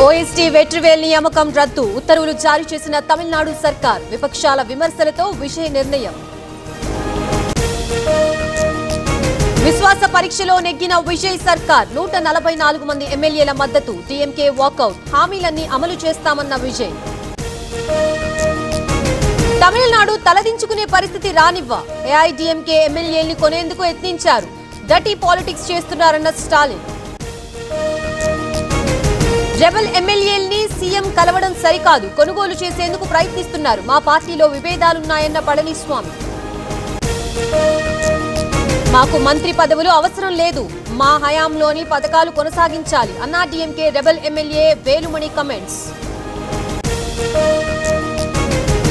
OST Vetrivel నియామకం రద్దు ఉత్తర్వులు జారీ చేసిన తమిళనాడు సర్కార్ విపక్షాల విమర్శలతో విజయ నిర్ణయం. విశ్వాస పరీక్షలో నెగ్గిన విజయ్ సర్కార్ 144 మంది ఎమ్మెల్యేల మద్దతు డీఎంకే వాకౌట్ హామీలన్నీ అమలు చేస్తామన్న విజయ్. తమిళనాడు తలదించుకునే పరిస్థితి రానివ్వ ఏఐడీఎంకే ఎమ్మెల్యేల్ని కొనేందుకు యత్నించారు. డర్టీ పాలిటిక్స్ చేస్తున్నారన్న స్టాలిన్. రెబల్ ఎమ్మెల్యేల్ని సీఎం కలవడం సరికాదు, కొనుగోలు చేసేందుకు ప్రయత్నిస్తున్నారు. మా పార్టీలో విభేదాలున్నాయన్న పళనిస్వామి. మాకు మంత్రి పదవులు అవసరం లేదు, మా హయాంలోని పథకాలు కొనసాగించాలి అన్నా DMK rebel MLA Velumani comments.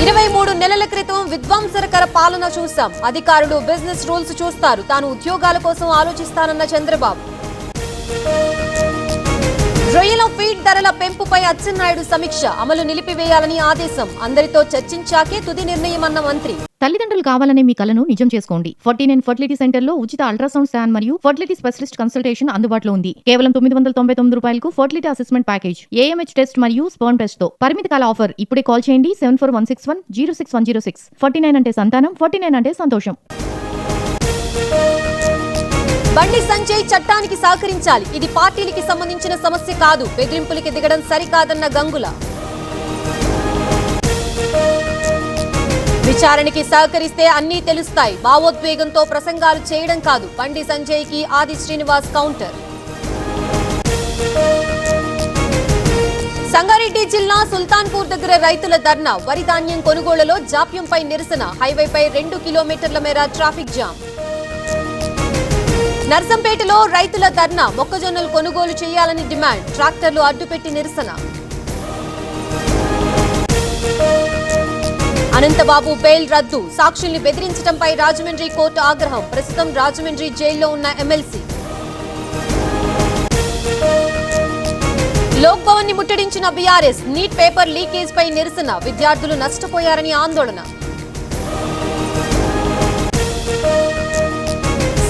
23 నెలల క్రితం విధ్వంసకర పాలన చూశాం, అధికారులు బిజినెస్ రూల్స్ చూస్తారు, తాను ఉద్యోగాల కోసం ఆలోచిస్తానన్న చంద్రబాబు. రొయ్యల ఫీడ్ ధరల పెంపుపై అచ్చెన్నాయుడు సమీక్ష, అమలు నిలిపివేయాలని ఆదేశం, అందరితో చర్చించాకే తుది నిర్ణయమన్న మంత్రి. తల్లిదండ్రులు కావాలనే మీ కలను నిజం చేసుకోండి. 49 ఫర్టిలిటీ సెంటర్ లో ఉచిత అల్ట్రాసౌండ్ స్కాన్ మరియు ఫర్టిలిటీ స్పెషలిస్ట్ కన్సల్టేషన్ అందుబాటులో ఉంది. కేవలం 999 రూపాయలకు fertility assessment package, AMH test మరియు స్పర్మ్ టెస్ట్ తో పరిమిత కాల ఆఫర్. ఇప్పుడే కాల్ చేయండి 7416106106. 49 అంటే సంతానం, 49 అంటే సంతోషం. బండి సంజయ్ చట్టానికి సహకరించాలి, ఇది పార్టీలకి సంబంధించిన సమస్య కాదు, బెదిరింపులకి దిగడం సరికాదన్న గంగుల. విచారణకి సహకరిస్తే అన్నీ తెలుస్తాయి, భావోద్వేగంతో ప్రసంగాలు చేయడం కాదు, బండి సంజయ్ కి ఆది శ్రీనివాస్ కౌంటర్. సంగారెడ్డి జిల్లా సుల్తాన్పూర్ దగ్గర రైతుల ధర్నా, వరి ధాన్యం కొనుగోలులో జాప్యంపై నిరసన, హైవేపై 2 కిలోమీటర్ల మేర ట్రాఫిక్ జామ్. నర్సంపేటలో రైతుల ధర్నా, మొక్కజొన్నలు కొనుగోలు చేయాలని డిమాండ్, ట్రాక్టర్లు అడ్డుపెట్టి నిరసన. అనంతబాబు బెయిల్ రద్దు, సాక్షుల్ని బెదిరించడంపై రాజమండ్రి కోర్టు ఆగ్రహం, ప్రస్తుతం రాజమండ్రి జైల్లో ఉన్న ఎమ్మెల్సీ. లోక్ భవన్ ని ముట్టడించిన బీఆర్ఎస్, నీట్ పేపర్ లీకేజ్ పై నిరసన, విద్యార్థులు నష్టపోయారని ఆందోళన.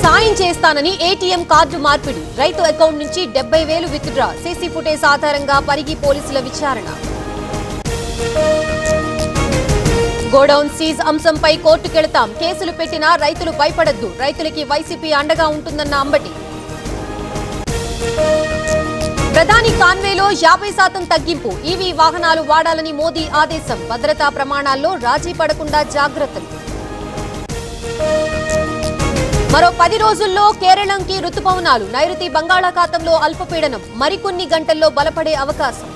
సాయం చేస్తానని ఏటీఎం కార్డు మార్పిడి, రైతు అకౌంట్ నుంచి 70,000 విత్డ్రా, సీసీ ఫుటేజ్ ఆధారంగా పరిగి పోలీసుల విచారణ. గోడౌన్ సీజ్ అంశంపై కోర్టుకెళతాం, కేసులు పెట్టినా రైతులు భయపడద్దు, రైతులకి వైసీపీ అండగా ఉంటుందన్న అంబటి. ప్రధాని కాన్వేలో 50% తగ్గింపు, ఈవీ వాహనాలు వాడాలని మోదీ ఆదేశం, భద్రతా ప్రమాణాల్లో రాజీ పడకుండా జాగ్రత్తలు. మరో 10 రోజుల్లో కేరళంకి రుతుపవనాలు, నైరుతి బంగాళాఖాతంలో అల్పపీడనం, మరికొన్ని గంటల్లో బలపడే అవకాశం.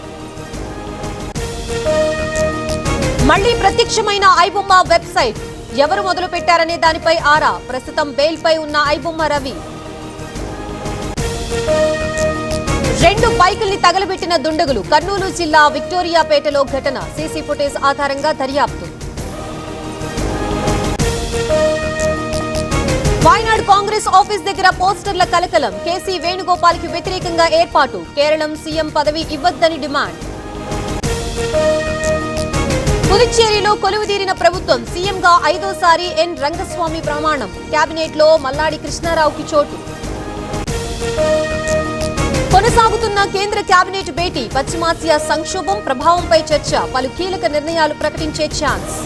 మళ్లీ ప్రత్యక్షమైన ఐబొమ్మ వెబ్సైట్, ఎవరు మొదలు పెట్టారనే దానిపై ఆరా, ప్రస్తుతం బెయిల్ పై ఉన్న ఐబొమ్మ రవి. 2 బైకుల్ని తగలబెట్టిన దుండగులు, కర్నూలు జిల్లా విక్టోరియాపేటలో ఘటన, సీసీ ఫుటేజ్ ఆధారంగా దర్యాప్తు. వాయనాడ్ కాంగ్రెస్ ఆఫీస్ దగ్గర పోస్టర్ల కలకలం, కేసీ వేణుగోపాల్ కి వ్యతిరేకంగా ఏర్పాటు, కేరళం సీఎం పదవి ఇవ్వద్దని డిమాండ్. పుదుచ్చేరిలో కొలువుదీరిన ప్రభుత్వం, సీఎంగా 5వ సారి ఎన్ రంగస్వామి ప్రమాణం, కేబినెట్ లో మల్లాడి కృష్ణారావుకి చోటు. కొనసాగుతున్న కేంద్ర కేబినెట్ భేటీ, పశ్చిమాసియా సంక్షోభం ప్రభావంపై చర్చ, పలు కీలక నిర్ణయాలు ప్రకటించే ఛాన్స్.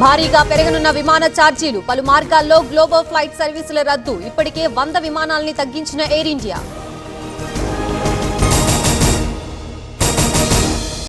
భారీగా పెరగనున్న విమాన ఛార్జీలు, పలు మార్గాల్లో గ్లోబల్ ఫ్లైట్ సర్వీసుల రద్దు, ఇప్పటికే 100 విమానాల్ని తగ్గించిన ఎయిర్ ఇండియా.